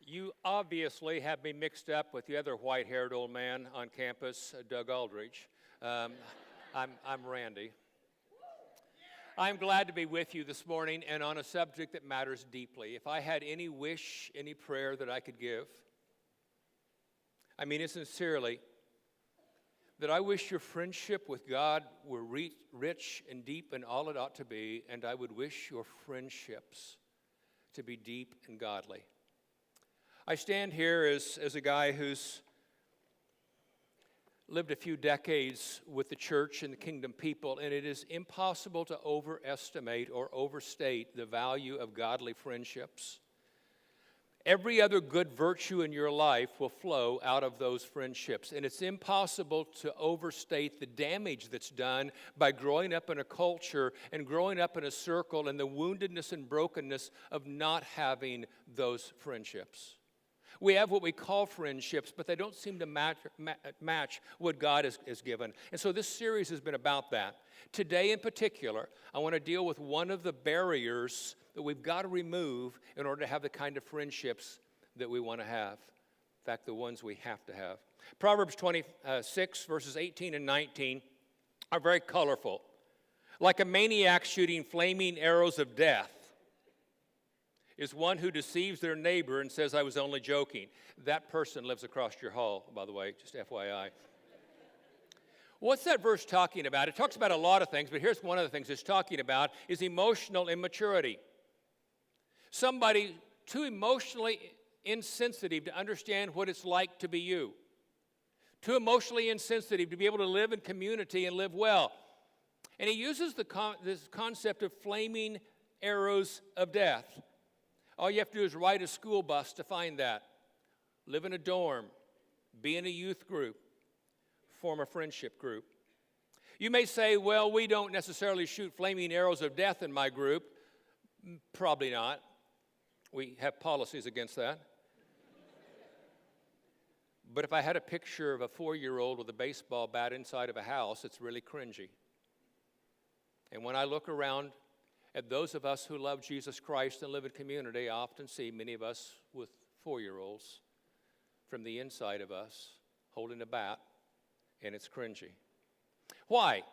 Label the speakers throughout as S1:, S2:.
S1: You obviously have me mixed up with the other white-haired old man on campus, Doug Aldridge. I'm Randy. I'm glad to be with you this morning and on a subject that matters deeply. If I had any wish, any prayer that I could give, I mean it sincerely, that I wish your friendship with God were rich and deep and all it ought to be, and I would wish your friendships to be deep and godly. I stand here as a guy who's lived a few decades with the church and the kingdom people, and it is impossible to overestimate or overstate the value of godly friendships. Every other good virtue in your life will flow out of those friendships, and it's impossible to overstate the damage that's done by growing up in a culture and growing up in a circle and the woundedness and brokenness of not having those friendships. We have what we call friendships, but they don't seem to match what God has given. And so this series has been about that. Today in particular, I want to deal with one of the barriers that we've got to remove in order to have the kind of friendships that we want to have. In fact, the ones we have to have. Proverbs 26, verses 18 and 19 are very colorful. Like a maniac shooting flaming arrows of death is one who deceives their neighbor and says, I was only joking. That person lives across your hall, by the way, just FYI. What's that verse talking about? It talks about a lot of things, but here's one of the things it's talking about is emotional immaturity. Somebody too emotionally insensitive to understand what it's like to be you. Too emotionally insensitive to be able to live in community and live well. And he uses this concept of flaming arrows of death. All you have to do is ride a school bus to find that. Live in a dorm, be in a youth group, form a friendship group. You may say, well, we don't necessarily shoot flaming arrows of death in my group. Probably not. We have policies against that. But if I had a picture of a 4-year-old with a baseball bat inside of a house, it's really cringy. And when I look around at those of us who love Jesus Christ and live in community, I often see many of us with 4-year-olds from the inside of us holding a bat, and it's cringy. Why?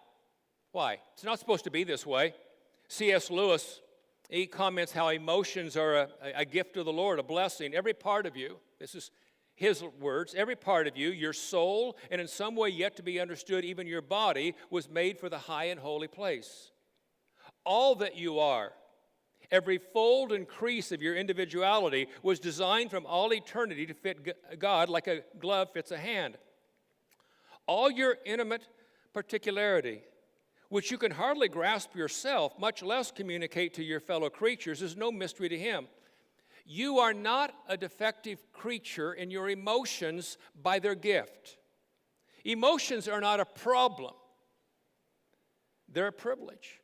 S1: Why? It's not supposed to be this way. C.S. Lewis, he comments how emotions are a gift of the Lord, a blessing. Every part of you, this is his words, every part of you, your soul, and in some way yet to be understood, even your body, was made for the high and holy place. All that you are, every fold and crease of your individuality was designed from all eternity to fit God like a glove fits a hand. All your intimate particularity, which you can hardly grasp yourself, much less communicate to your fellow creatures, is no mystery to Him. You are not a defective creature in your emotions by their gift. Emotions are not a problem. They're a privilege.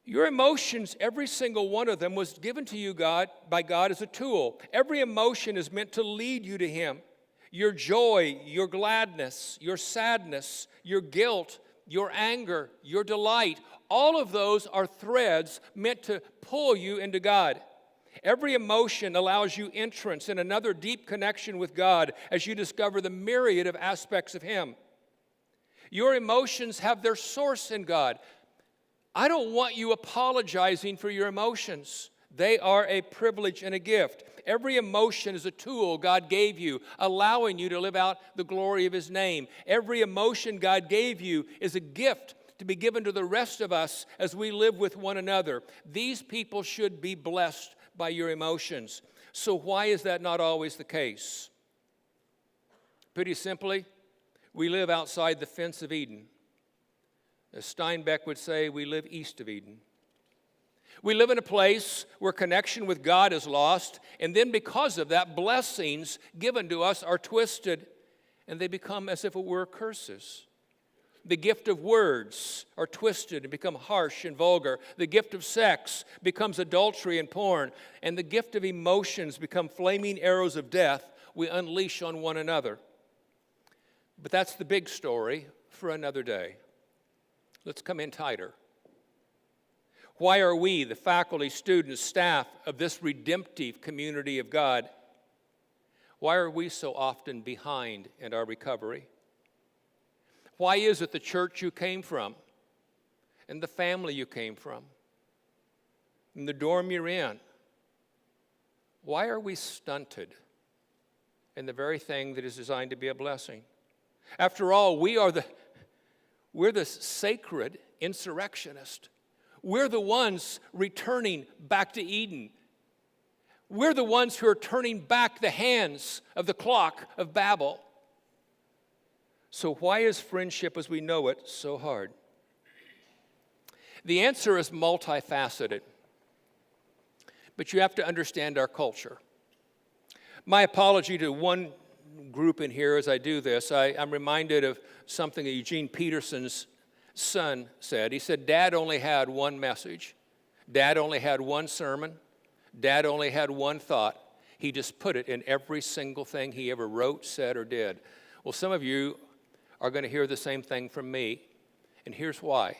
S1: Your emotions, every single one of them, was given to you by God as a tool. Every emotion is meant to lead you to Him. Your joy, your gladness, your sadness, your guilt, your anger, your delight, all of those are threads meant to pull you into God. Every emotion allows you entrance in another deep connection with God as you discover the myriad of aspects of Him. Your emotions have their source in God. I don't want you apologizing for your emotions. They are a privilege and a gift. Every emotion is a tool God gave you, allowing you to live out the glory of His name. Every emotion God gave you is a gift to be given to the rest of us as we live with one another. These people should be blessed by your emotions. So why is that not always the case? Pretty simply, we live outside the fence of Eden. As Steinbeck would say, we live east of Eden. We live in a place where connection with God is lost, and then because of that, blessings given to us are twisted, and they become as if it were curses. The gift of words are twisted and become harsh and vulgar. The gift of sex becomes adultery and porn, and the gift of emotions become flaming arrows of death we unleash on one another. But that's the big story for another day. Let's come in tighter. Why are we, the faculty, students, staff of this redemptive community of God, why are we so often behind in our recovery? Why is it the church you came from, and the family you came from, and the dorm you're in, why are we stunted in the very thing that is designed to be a blessing? After all, we're the sacred insurrectionist. We're the ones returning back to Eden. We're the ones who are turning back the hands of the clock of Babel. So why is friendship as we know it so hard? The answer is multifaceted, but you have to understand our culture. My apology to one group in here as I do this, I'm reminded of something that Eugene Peterson's son said. He said, Dad only had one message. Dad only had one sermon. Dad only had one thought. He just put it in every single thing he ever wrote, said, or did. Well, some of you are going to hear the same thing from me, and here's why.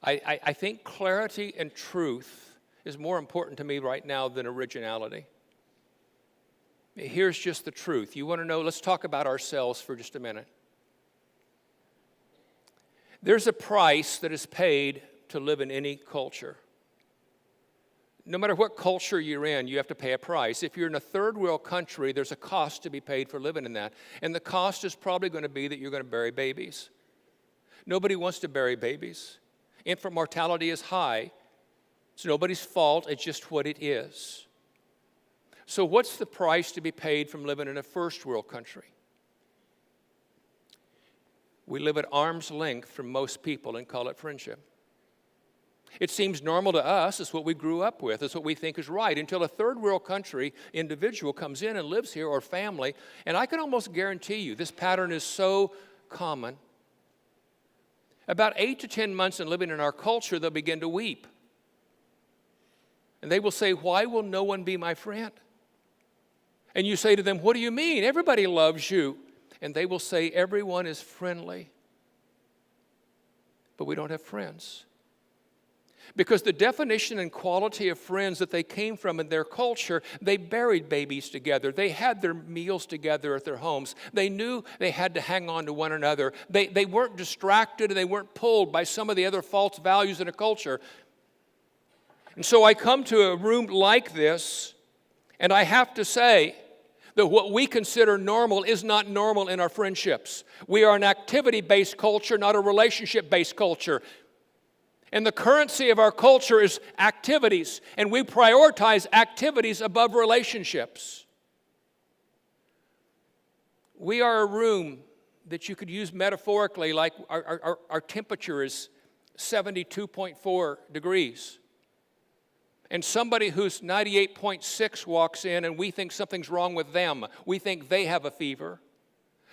S1: I think clarity and truth is more important to me right now than originality. Here's just the truth. You want to know? Let's talk about ourselves for just a minute. There's a price that is paid to live in any culture. No matter what culture you're in, you have to pay a price. If you're in a third world country, there's a cost to be paid for living in that. And the cost is probably going to be that you're going to bury babies. Nobody wants to bury babies. Infant mortality is high. It's nobody's fault. It's just what it is. So what's the price to be paid from living in a first world country? We live at arm's length from most people and call it friendship. It seems normal to us. It's what we grew up with. It's what we think is right until a third world country individual comes in and lives here, or family. And I can almost guarantee you this pattern is so common. About 8 to 10 months in living in our culture, they'll begin to weep. And they will say, why will no one be my friend? And you say to them, what do you mean? Everybody loves you. And they will say, everyone is friendly. But we don't have friends. Because the definition and quality of friends that they came from in their culture, they buried babies together. They had their meals together at their homes. They knew they had to hang on to one another. They weren't distracted and they weren't pulled by some of the other false values in a culture. And so I come to a room like this, and I have to say that what we consider normal is not normal in our friendships. We are an activity-based culture, not a relationship-based culture. And the currency of our culture is activities, and we prioritize activities above relationships. We are a room that you could use metaphorically, like our temperature is 72.4 degrees. And somebody who's 98.6 walks in and we think something's wrong with them. We think they have a fever.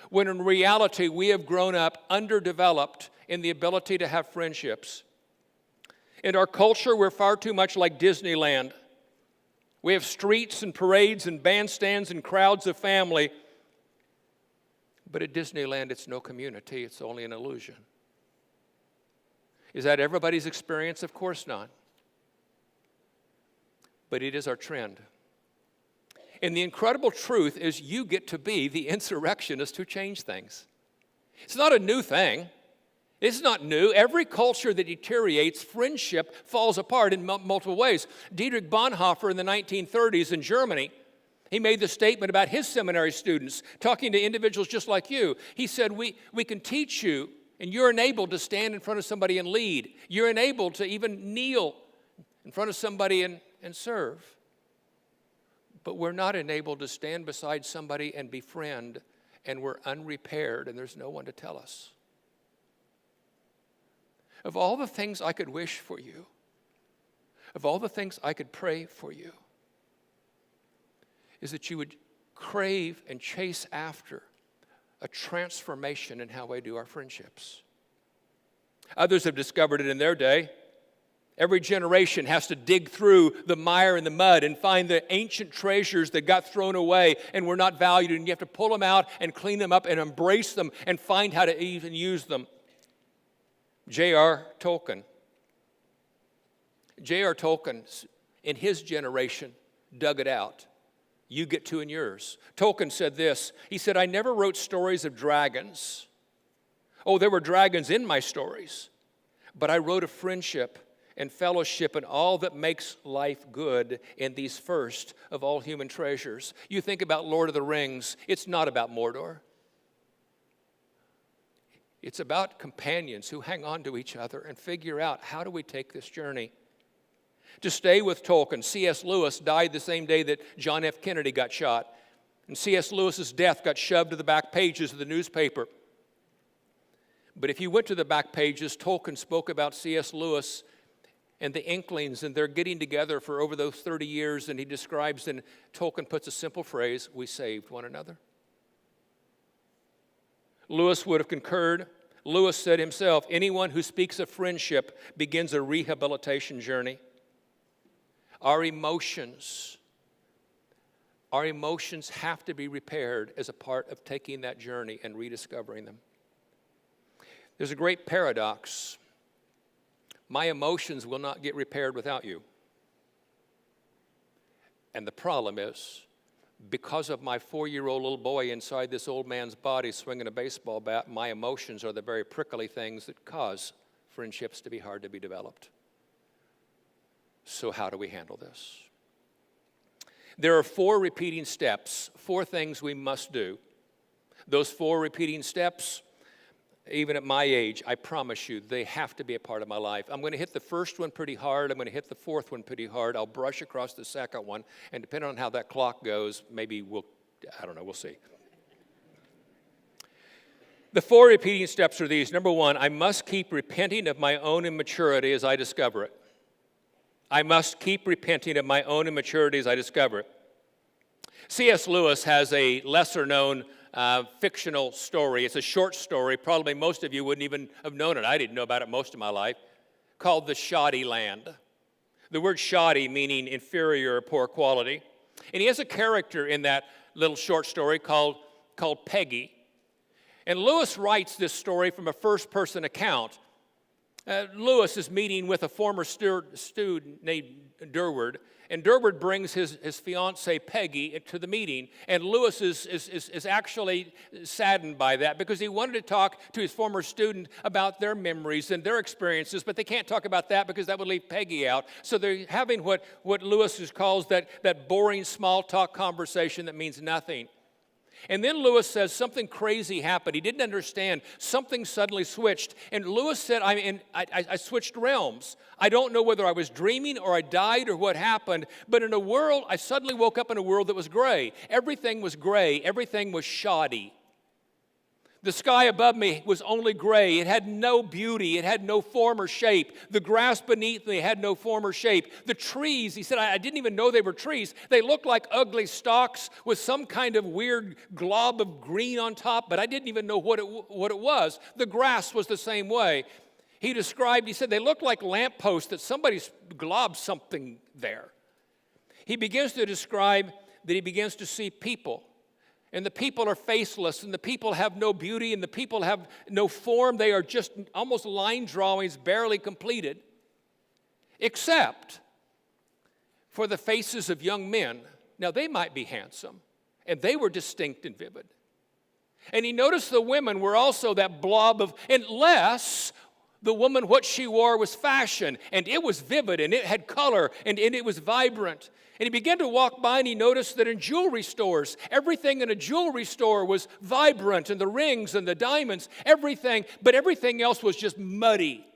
S1: When in reality, we have grown up underdeveloped in the ability to have friendships. In our culture, we're far too much like Disneyland. We have streets and parades and bandstands and crowds of family. But at Disneyland, it's no community. It's only an illusion. Is that everybody's experience? Of course not. But it is our trend. And the incredible truth is you get to be the insurrectionist who change things. It's not a new thing. It's not new. Every culture that deteriorates, friendship falls apart in multiple ways. Dietrich Bonhoeffer in the 1930s in Germany, he made the statement about his seminary students, talking to individuals just like you. He said, we can teach you, and you're enabled to stand in front of somebody and lead. You're enabled to even kneel in front of somebody and serve. But we're not enabled to stand beside somebody and befriend, and we're unrepaired, and there's no one to tell us. Of all the things I could wish for you, of all the things I could pray for you, is that you would crave and chase after a transformation in how we do our friendships. Others have discovered it in their day. Every generation has to dig through the mire and the mud and find the ancient treasures that got thrown away and were not valued, and you have to pull them out and clean them up and embrace them and find how to even use them. J.R. Tolkien J.R. Tolkien, in his generation, dug it out. You get to in yours. Tolkien said this. He said, I never wrote stories of dragons. Oh, there were dragons in my stories. But I wrote of friendship and fellowship and all that makes life good in these first of all human treasures. You think about Lord of the Rings, it's not about Mordor. It's about companions who hang on to each other and figure out, how do we take this journey? To stay with Tolkien, C.S. Lewis died the same day that John F. Kennedy got shot. And C.S. Lewis's death got shoved to the back pages of the newspaper. But if you went to the back pages, Tolkien spoke about C.S. Lewis and the Inklings, and they're getting together for over those 30 years, and he describes, and Tolkien puts a simple phrase, we saved one another. Lewis would have concurred. Lewis said himself, anyone who speaks of friendship begins a rehabilitation journey. Our emotions have to be repaired as a part of taking that journey and rediscovering them. There's a great paradox. My emotions will not get repaired without you. And the problem is, because of my 4-year-old little boy inside this old man's body swinging a baseball bat, my emotions are the very prickly things that cause friendships to be hard to be developed. So how do we handle this? There are 4 repeating steps, 4 things we must do. Those 4 repeating steps, even at my age, I promise you, they have to be a part of my life. I'm going to hit the first one pretty hard. I'm going to hit the 4th one pretty hard. I'll brush across the second one. And depending on how that clock goes, maybe we'll see. The 4 repeating steps are these. Number 1, I must keep repenting of my own immaturity as I discover it. I must keep repenting of my own immaturity as I discover it. C.S. Lewis has a lesser-known fictional story. It's a short story. Probably most of you wouldn't even have known it. I didn't know about it most of my life. Called The Shoddy Land. The word shoddy meaning inferior or poor quality. And he has a character in that little short story called Peggy. And Lewis writes this story from a first-person account. Lewis is meeting with a former student named Durward, and Durward brings his fiancée Peggy to the meeting, and Lewis is actually saddened by that because he wanted to talk to his former student about their memories and their experiences, but they can't talk about that because that would leave Peggy out. So they're having what Lewis calls that boring small talk conversation that means nothing. And then Lewis says something crazy happened. He didn't understand. Something suddenly switched. And Lewis said, I switched realms. I don't know whether I was dreaming or I died or what happened. But in a world, I suddenly woke up in a world that was gray. Everything was gray. Everything was shoddy. The sky above me was only gray. It had no beauty. It had no form or shape. The grass beneath me had no form or shape. The trees, he said, I didn't even know they were trees. They looked like ugly stalks with some kind of weird glob of green on top, but I didn't even know what it was. The grass was the same way. He said, they looked like lampposts that somebody's globbed something there. He begins to describe that he begins to see people. And the people are faceless, and the people have no beauty, and the people have no form. They are just almost line drawings, barely completed, except for the faces of young men. Now, they might be handsome, and they were distinct and vivid. And he noticed the women were also that blob of, unless the woman, what she wore was fashion, and it was vivid, and it had color, and it was vibrant. And he began to walk by, and he noticed that in jewelry stores, everything in a jewelry store was vibrant, and the rings and the diamonds, everything, but everything else was just muddy.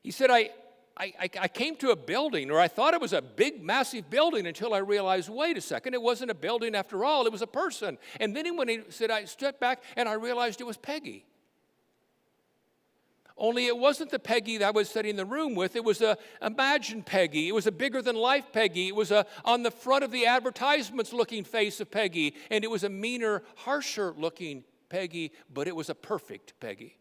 S1: He said, I came to a building, or I thought it was a big, massive building until I realized, wait a second, it wasn't a building after all, it was a person. And then when he said, I stepped back, and I realized it was Peggy. Only it wasn't the Peggy that I was sitting in the room with. It was a imagined Peggy. It was a bigger-than-life Peggy. It was on the front of the advertisements looking face of Peggy. And it was a meaner, harsher-looking Peggy, but it was a perfect Peggy.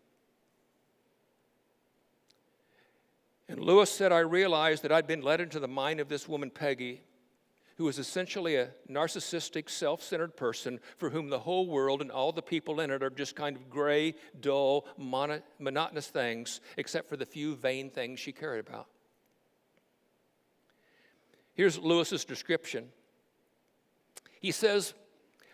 S1: And Lewis said, I realized that I'd been led into the mind of this woman, Peggy, who is essentially a narcissistic, self-centered person for whom the whole world and all the people in it are just kind of gray, dull, monotonous things, except for the few vain things she cared about. Here's Lewis's description. He says,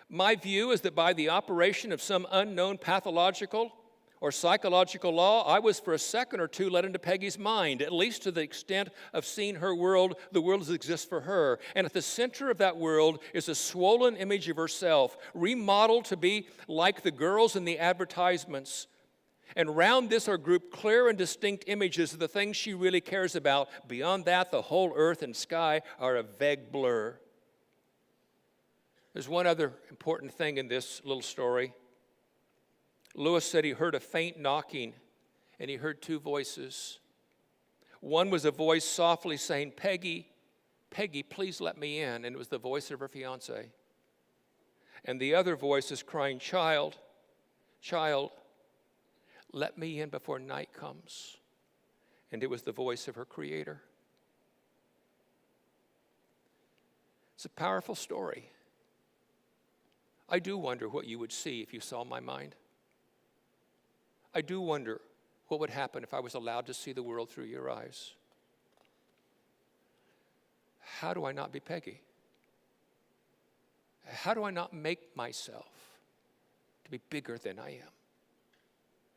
S1: my view is that by the operation of some unknown pathological or psychological law, I was for a second or two let into Peggy's mind, at least to the extent of seeing her world, the world as exists for her. And at the center of that world is a swollen image of herself, remodeled to be like the girls in the advertisements. And round this are grouped clear and distinct images of the things she really cares about. Beyond that, the whole earth and sky are a vague blur. There's one other important thing in this little story. Lewis said he heard a faint knocking, and he heard two voices. One was a voice softly saying, Peggy, Peggy, please let me in. And it was the voice of her fiance. And the other voice is crying, child, child, let me in before night comes. And it was the voice of her creator. It's a powerful story. I do wonder what you would see if you saw my mind. I do wonder what would happen if I was allowed to see the world through your eyes. How do I not be Peggy? How do I not make myself to be bigger than I am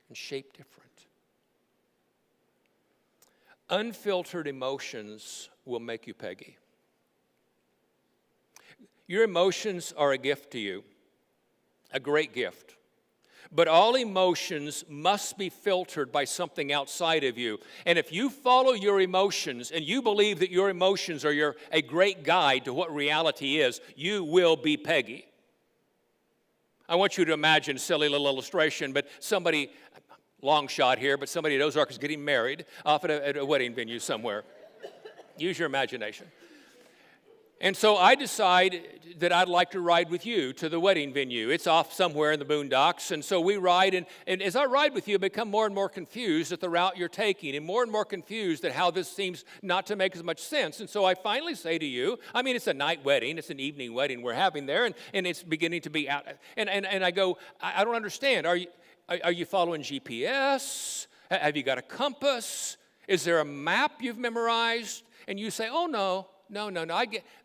S1: and shaped different? Unfiltered emotions will make you Peggy. Your emotions are a gift to you, a great gift. But all emotions must be filtered by something outside of you. And if you follow your emotions and you believe that your emotions are a great guide to what reality is, you will be Peggy. I want you to imagine a silly little illustration, but somebody, long shot here, but somebody at Ozark is getting married off at a wedding venue somewhere. Use your imagination. And so I decide that I'd like to ride with you to the wedding venue. It's off somewhere in the boondocks. And so we ride, and as I ride with you, I become more and more confused at the route you're taking and more confused at how this seems not to make as much sense. And so I finally say to you, I mean, it's a night wedding. It's an evening wedding we're having there, and it's beginning to be out. And I go, I don't understand. Are you following GPS? Have you got a compass? Is there a map you've memorized? And you say, oh, no. No,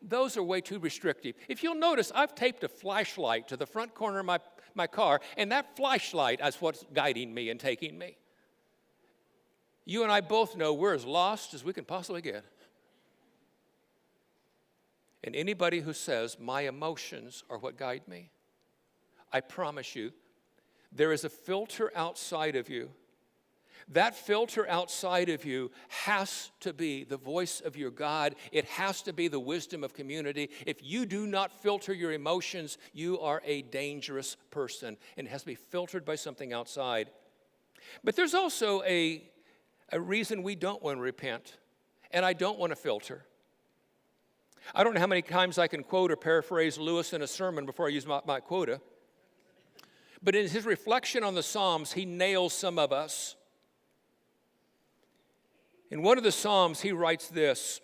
S1: those are way too restrictive. If you'll notice, I've taped a flashlight to the front corner of my car, and that flashlight is what's guiding me and taking me. You and I both know we're as lost as we can possibly get. And anybody who says, my emotions are what guide me, I promise you, there is a filter outside of you. That filter outside of you has to be the voice of your God. It has to be the wisdom of community. If you do not filter your emotions, you are a dangerous person, and it has to be filtered by something outside. But there's also a reason we don't want to repent, and I don't want to filter. I don't know how many times I can quote or paraphrase Lewis in a sermon before I use my quota. But in his reflection on the Psalms, he nails some of us. In one of the Psalms, he writes this.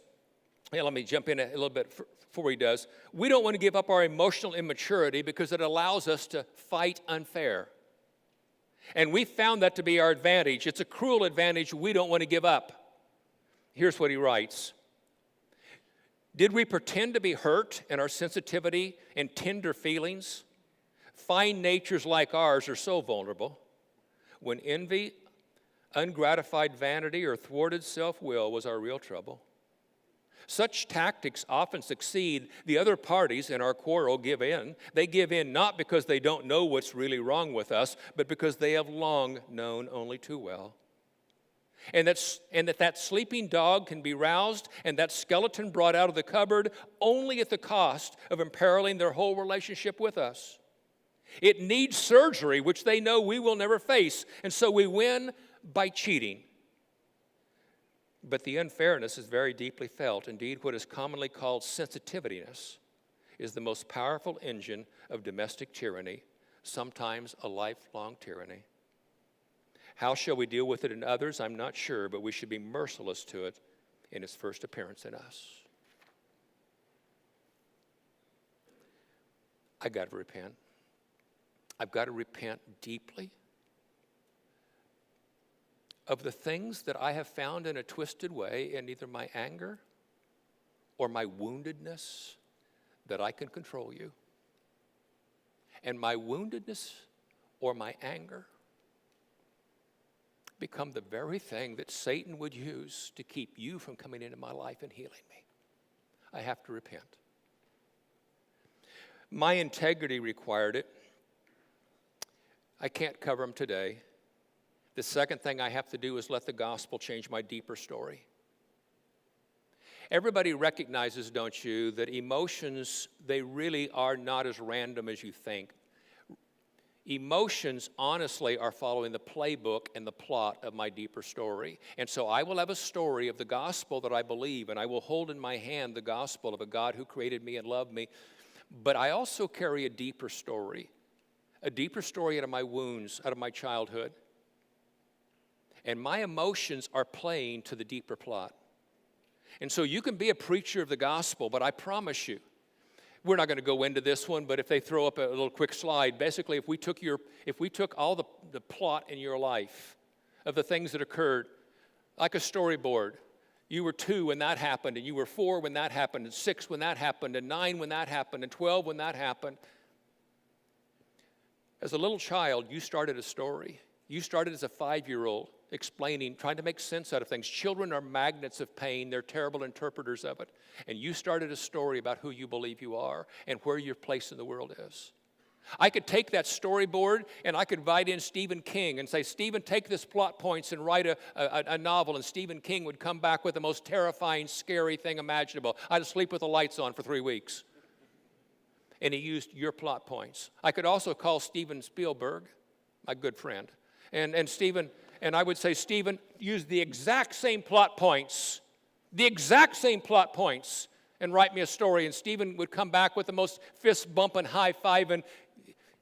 S1: Hey, let me jump in a little bit before he does. We don't want to give up our emotional immaturity because it allows us to fight unfair. And we found that to be our advantage. It's a cruel advantage we don't want to give up. Here's what he writes. Did we pretend to be hurt in our sensitivity and tender feelings? Fine natures like ours are so vulnerable. When envy, ungratified vanity, or thwarted self-will was our real trouble. Such tactics often succeed. The other parties in our quarrel give in. They give in not because they don't know what's really wrong with us, but because they have long known only too well. And that sleeping dog can be roused and that skeleton brought out of the cupboard only at the cost of imperiling their whole relationship with us. It needs surgery, which they know we will never face, and so we win by cheating. But the unfairness is very deeply felt. Indeed, what is commonly called sensitiveness is the most powerful engine of domestic tyranny, sometimes a lifelong tyranny. How shall we deal with it in others? I'm not sure, but we should be merciless to it in its first appearance in us. I've got to repent. I've got to repent deeply of the things that I have found in a twisted way in either my anger or my woundedness that I can control you. And my woundedness or my anger become the very thing that Satan would use to keep you from coming into my life and healing me. I have to repent. My integrity required it. I can't cover them today. The second thing I have to do is let the gospel change my deeper story. Everybody recognizes, don't you, that emotions, they really are not as random as you think. Emotions, honestly, are following the playbook and the plot of my deeper story. And so I will have a story of the gospel that I believe, and I will hold in my hand the gospel of a God who created me and loved me. But I also carry a deeper story out of my wounds, out of my childhood. And my emotions are playing to the deeper plot. And so you can be a preacher of the gospel, but I promise you, we're not going to go into this one, but if they throw up a little quick slide, basically if we took all the plot in your life of the things that occurred, like a storyboard, you were 2 when that happened, and you were 4 when that happened, and 6 when that happened, and 9 when that happened, and 12 when that happened. As a little child, you started a story. You started as a 5-year-old explaining, trying to make sense out of things. Children are magnets of pain. They're terrible interpreters of it. And you started a story about who you believe you are and where your place in the world is. I could take that storyboard and I could invite in Stephen King and say, Stephen, take this plot points and write a novel. And Stephen King would come back with the most terrifying, scary thing imaginable. I'd sleep with the lights on for 3 weeks. And he used your plot points. I could also call Steven Spielberg, my good friend. And Stephen, and I would say, Stephen, use the exact same plot points, and write me a story. And Stephen would come back with the most fist-bumping, high-fiving,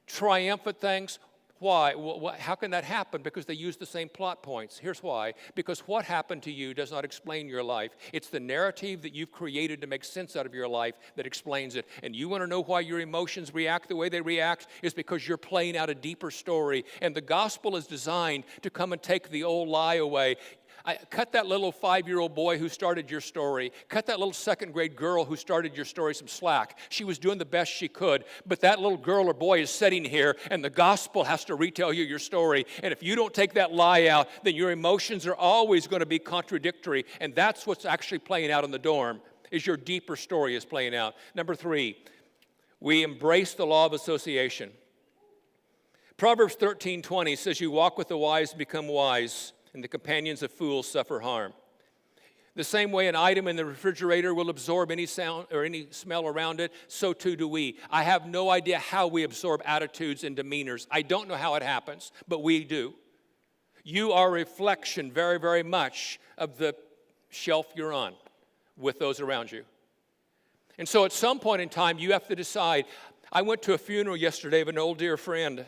S1: triumphant things. Why? How can that happen? Because they use the same plot points. Here's why. Because what happened to you does not explain your life. It's the narrative that you've created to make sense out of your life that explains it. And you want to know why your emotions react the way they react? Is because you're playing out a deeper story. And the gospel is designed to come and take the old lie away. Cut that little 5-year-old boy who started your story. Cut that little 2nd grade girl who started your story some slack. She was doing the best she could. But that little girl or boy is sitting here, and the gospel has to retell you your story. And if you don't take that lie out, then your emotions are always going to be contradictory. And that's what's actually playing out in the dorm, is your deeper story is playing out. Number 3, we embrace the law of association. Proverbs 13:20 says, you walk with the wise and become wise, and the companions of fools suffer harm. The same way an item in the refrigerator will absorb any sound or any smell around it, so too do we. I have no idea how we absorb attitudes and demeanors. I don't know how it happens, but we do. You are a reflection very, very much of the shelf you're on with those around you. And so at some point in time, you have to decide. I went to a funeral yesterday of an old dear friend.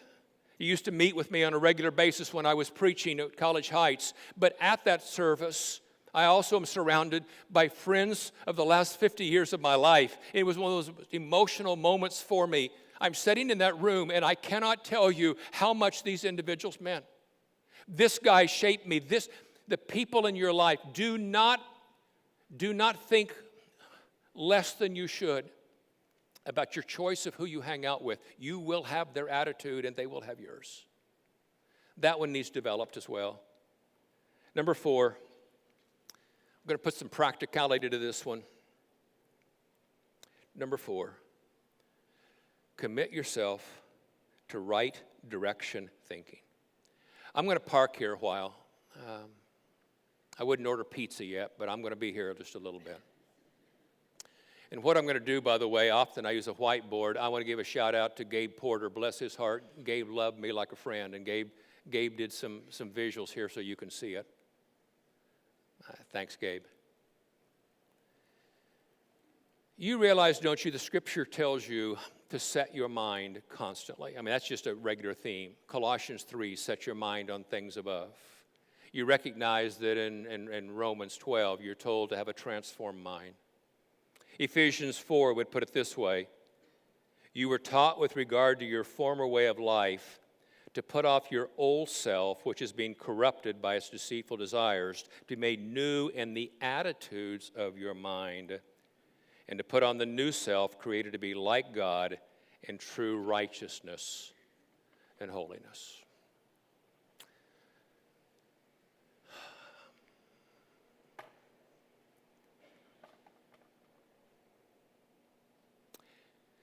S1: He used to meet with me on a regular basis when I was preaching at College Heights. But at that service, I also am surrounded by friends of the last 50 years of my life. It was one of those emotional moments for me. I'm sitting in that room, and I cannot tell you how much these individuals meant. This guy shaped me. The people in your life, do not think less than you should about your choice of who you hang out with. You will have their attitude and they will have yours. That one needs developed as well. Number 4, I'm going to put some practicality to this one. Number 4, commit yourself to right direction thinking. I'm going to park here a while. I wouldn't order pizza yet, but I'm going to be here just a little bit. And what I'm going to do, by the way, often I use a whiteboard. I want to give a shout out to Gabe Porter. Bless his heart. Gabe loved me like a friend, and Gabe did some visuals here so you can see it. Thanks, Gabe. You realize, don't you, the Scripture tells you to set your mind constantly. I mean, that's just a regular theme. Colossians 3, set your mind on things above. You recognize that in Romans 12, you're told to have a transformed mind. Ephesians 4 would put it this way. You were taught with regard to your former way of life to put off your old self, which is being corrupted by its deceitful desires, to be made new in the attitudes of your mind, and to put on the new self created to be like God in true righteousness and holiness.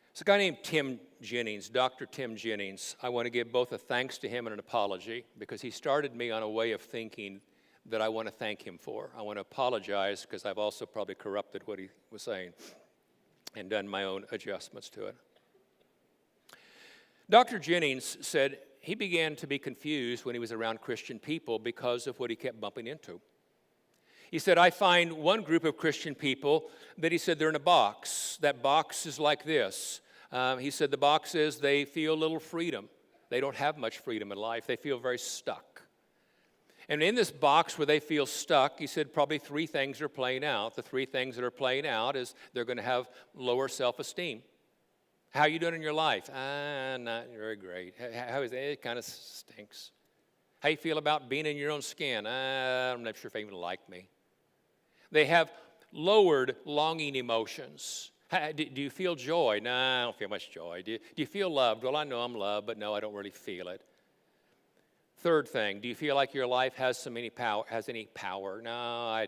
S1: It's a guy named Tim Jennings, Dr. Tim Jennings. I want to give both a thanks to him and an apology because he started me on a way of thinking that I want to thank him for. I want to apologize because I've also probably corrupted what he was saying and done my own adjustments to it. Dr. Jennings said he began to be confused when he was around Christian people because of what he kept bumping into. He said, I find one group of Christian people that he said they're in a box. That box is like this. He said the box is they feel little freedom. They don't have much freedom in life. They feel very stuck. And in this box where they feel stuck, he said probably three things are playing out. The three things that are playing out is they're going to have lower self-esteem. How are you doing in your life? Not very great. How is it? It kind of stinks. How you feel about being in your own skin? I'm not sure if I even like me. They have lowered longing emotions. Do you feel joy? No, I don't feel much joy. Do you feel loved? Well, I know I'm loved, but no, I don't really feel it. Third thing, do you feel like your life has any power? No,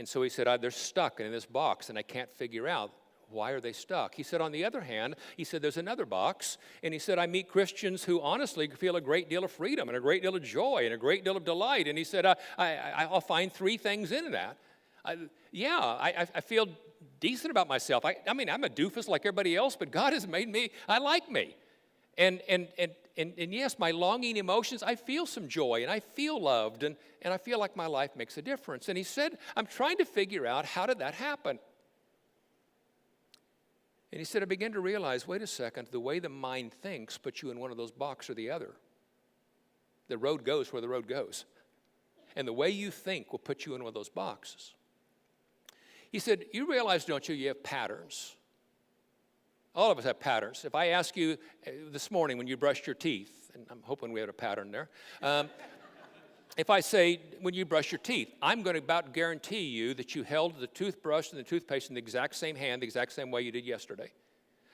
S1: and so he said, they're stuck in this box, and I can't figure out why are they stuck. He said, on the other hand, he said, there's another box, and he said, I meet Christians who honestly feel a great deal of freedom and a great deal of joy and a great deal of delight, and he said, I'll find three things in that. I feel decent about myself. I mean, I'm a doofus like everybody else, but God has made me, I like me. And yes, my longing emotions, I feel some joy, and I feel loved, and I feel like my life makes a difference. And he said, I'm trying to figure out, how did that happen? And he said, I began to realize, wait a second, the way the mind thinks puts you in one of those boxes or the other. The road goes where the road goes. And the way you think will put you in one of those boxes. He said, you realize, don't you, you have patterns. All of us have patterns. If I ask you this morning when you brushed your teeth, and I'm hoping we have a pattern there, if I say, when you brush your teeth, I'm going to about guarantee you that you held the toothbrush and the toothpaste in the exact same hand, the exact same way you did yesterday.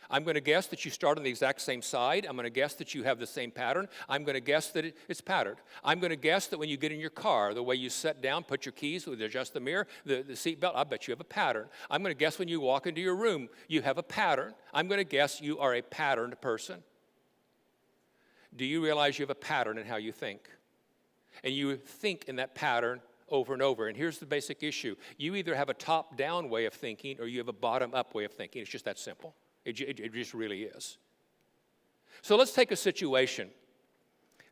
S1: I'm going to guess that you start on the exact same side. I'm going to guess that you have the same pattern. I'm going to guess that it's patterned. I'm going to guess that when you get in your car, the way you sit down, put your keys, adjust the mirror, the seat belt, I bet you have a pattern. I'm going to guess when you walk into your room, you have a pattern. I'm going to guess you are a patterned person. Do you realize you have a pattern in how you think? And you think in that pattern over and over. And here's the basic issue. You either have a top-down way of thinking or you have a bottom-up way of thinking. It's just that simple. It just really is. So let's take a situation.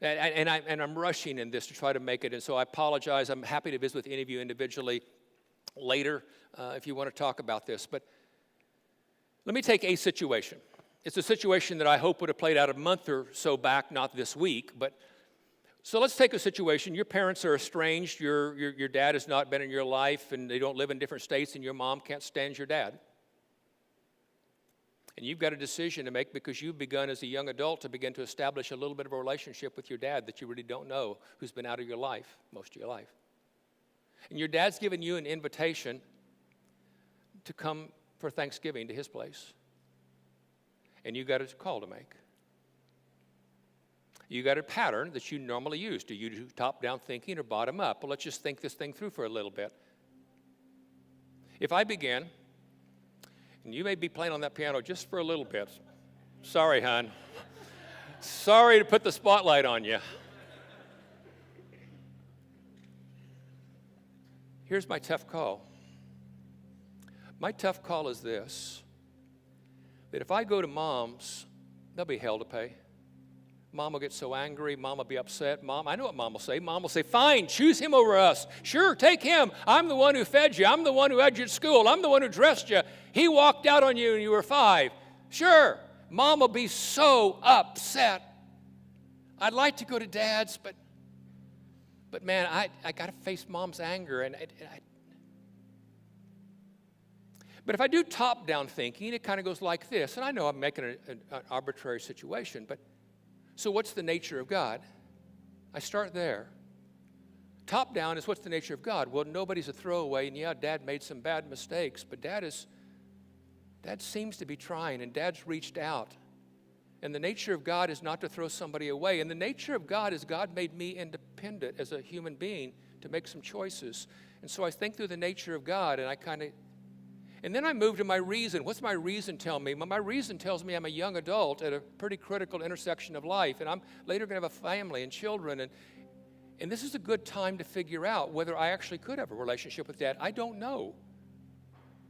S1: And I'm rushing in this to try to make it. And so I apologize. I'm happy to visit with any of you individually later if you want to talk about this. But let me take a situation. It's a situation that I hope would have played out a month or so back, not this week. But so let's take a situation. Your parents are estranged. Your dad has not been in your life, and they don't live in different states, and your mom can't stand your dad. And you've got a decision to make because you've begun as a young adult to begin to establish a little bit of a relationship with your dad that you really don't know, who's been out of your life most of your life. And your dad's given you an invitation to come for Thanksgiving to his place. And you got a call to make. You got a pattern that you normally use. Do you do top-down thinking or bottom-up? Well, let's just think this thing through for a little bit. If I begin, and you may be playing on that piano just for a little bit. Sorry, hon. Sorry to put the spotlight on you. Here's my tough call. My tough call is this, that if I go to mom's, there'll be hell to pay. Mom will get so angry. Mom will be upset. I know what mom will say. Mom will say, fine, choose him over us. Sure, take him. I'm the one who fed you. I'm the one who had you at school. I'm the one who dressed you. He walked out on you when you were 5. Sure, mom will be so upset. I'd like to go to dad's, but man, I got to face mom's anger. But if I do top-down thinking, it kind of goes like this. And I know I'm making an arbitrary situation, but so what's the nature of God? I start there. Top down is what's the nature of God? Well, nobody's a throwaway, and yeah, Dad made some bad mistakes, but Dad is Dad seems to be trying, and Dad's reached out. And the nature of God is not to throw somebody away. And the nature of God is God made me independent as a human being to make some choices. And so I think through the nature of God, and then I move to my reason. What's my reason tell me? My reason tells me I'm a young adult at a pretty critical intersection of life, and I'm later going to have a family and children, and this is a good time to figure out whether I actually could have a relationship with Dad. I don't know.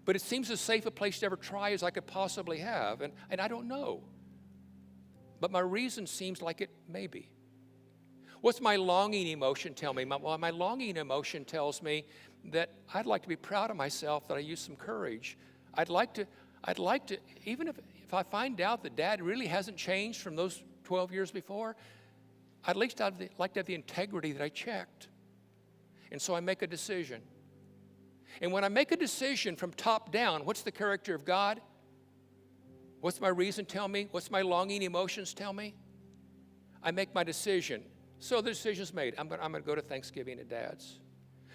S1: But it seems as safe a place to ever try as I could possibly have, and I don't know. But my reason seems like it may be. What's my longing emotion tell me? My longing emotion tells me that I'd like to be proud of myself that I used some courage. I'd like to, even if I find out that Dad really hasn't changed from those 12 years before, at least I'd like to have the integrity that I checked. And so I make a decision. And when I make a decision from top down, what's the character of God? What's my reason tell me? What's my longing emotions tell me? I make my decision. So the decision's made. I'm going to go to Thanksgiving at Dad's.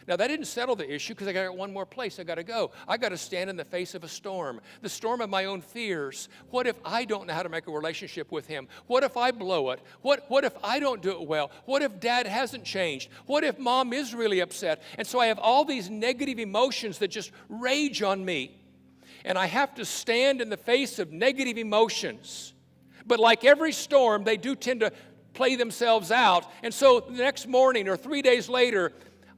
S1: Now, that didn't settle the issue because I got one more place I got to go. I got to stand in the face of a storm, the storm of my own fears. What if I don't know how to make a relationship with him? What if I blow it? What if I don't do it well? What if Dad hasn't changed? What if Mom is really upset? And so I have all these negative emotions that just rage on me. And I have to stand in the face of negative emotions. But like every storm, they do tend to play themselves out. And so the next morning or 3 days later,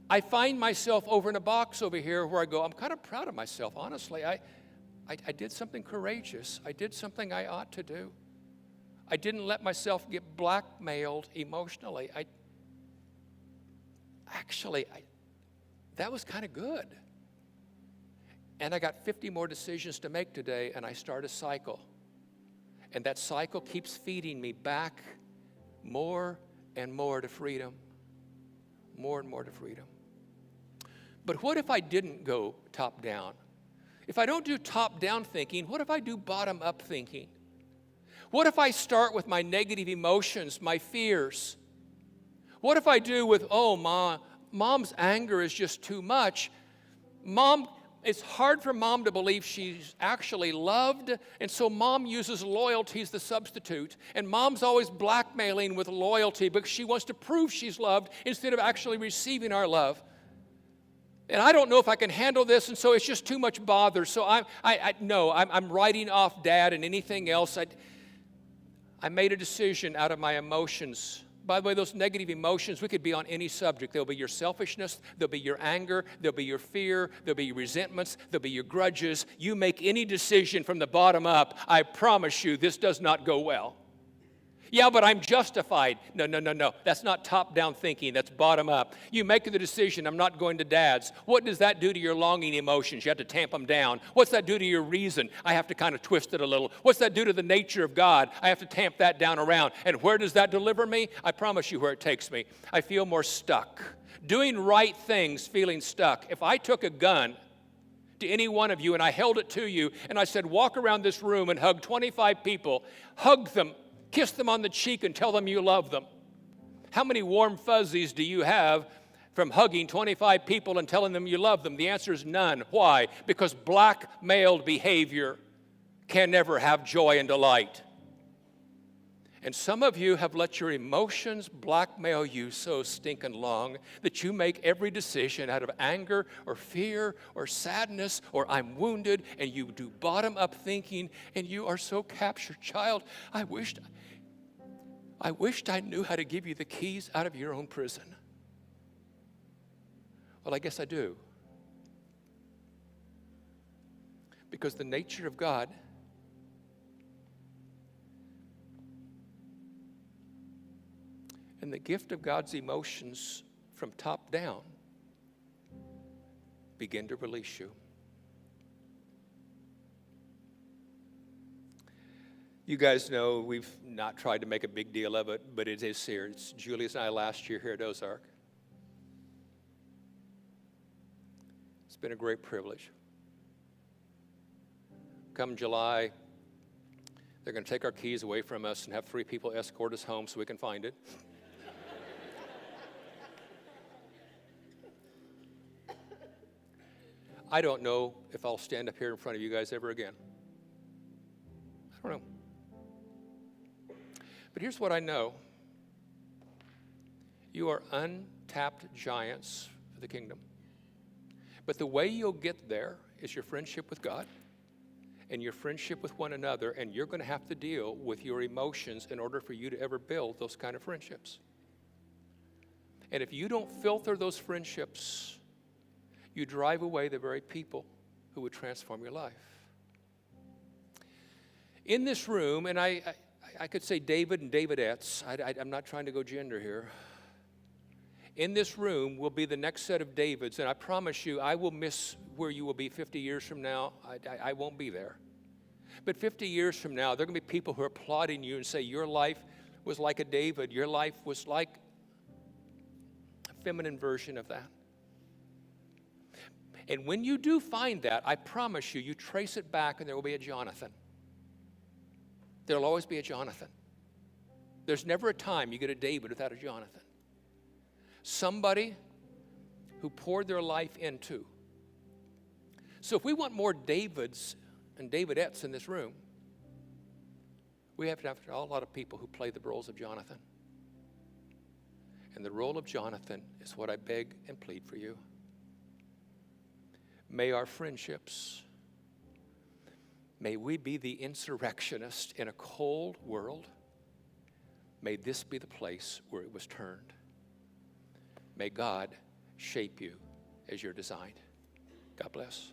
S1: I find myself over in a box over here where I go, I'm kind of proud of myself, honestly. I did something courageous. I did something I ought to do. I didn't let myself get blackmailed emotionally. That was kind of good. And I got 50 more decisions to make today, and I start a cycle. And that cycle keeps feeding me back more and more to freedom. More and more to freedom. But what if I didn't go top down? If I don't do top down thinking, what if I do bottom up thinking? What if I start with my negative emotions, my fears? What if I do with, Mom's anger is just too much. It's hard for Mom to believe she's actually loved, and so Mom uses loyalty as the substitute. And Mom's always blackmailing with loyalty because she wants to prove she's loved instead of actually receiving our love. And I don't know if I can handle this, and so it's just too much bother. So I'm writing off Dad and anything else. I made a decision out of my emotions. By the way, those negative emotions, we could be on any subject. There'll be your selfishness, there'll be your anger, there'll be your fear, there'll be your resentments, there'll be your grudges. You make any decision from the bottom up, I promise you this does not go well. Yeah, but I'm justified. No. That's not top-down thinking. That's bottom-up. You make the decision, I'm not going to Dad's. What does that do to your longing emotions? You have to tamp them down. What's that do to your reason? I have to kind of twist it a little. What's that do to the nature of God? I have to tamp that down around. And where does that deliver me? I promise you where it takes me. I feel more stuck. Doing right things, feeling stuck. If I took a gun to any one of you and I held it to you and I said, walk around this room and hug 25 people, hug them, kiss them on the cheek and tell them you love them. How many warm fuzzies do you have from hugging 25 people and telling them you love them? The answer is none. Why? Because blackmailed behavior can never have joy and delight. And some of you have let your emotions blackmail you so stinking long that you make every decision out of anger or fear or sadness or I'm wounded, and you do bottom-up thinking, and you are so captured. Child, I wished I knew how to give you the keys out of your own prison. Well, I guess I do. Because the nature of God and the gift of God's emotions from top down begin to release you. You guys know we've not tried to make a big deal of it, but it is here. It's Julius and I last year here at Ozark. It's been a great privilege. Come July, they're going to take our keys away from us and have 3 people escort us home so we can find it. I don't know if I'll stand up here in front of you guys ever again. don't know. But here's what I know. You are untapped giants for the kingdom. But the way you'll get there is your friendship with God and your friendship with one another, and you're going to have to deal with your emotions in order for you to ever build those kind of friendships. And if you don't filter those friendships, you drive away the very people who would transform your life. In this room, and I could say David and Davidettes, I'm not trying to go gender here. In this room will be the next set of Davids, and I promise you, I will miss where you will be 50 years from now. I won't be there. But 50 years from now, there are going to be people who are applauding you and say, your life was like a David. Your life was like a feminine version of that. And when you do find that, I promise you, you trace it back and there will be a Jonathan. There'll always be a Jonathan. There's never a time you get a David without a Jonathan. Somebody who poured their life into. So if we want more Davids and Davidettes in this room, we have to have a lot of people who play the roles of Jonathan. And the role of Jonathan is what I beg and plead for you. May our friendships, may we be the insurrectionist in a cold world. May this be the place where it was turned. May God shape you as you're designed. God bless.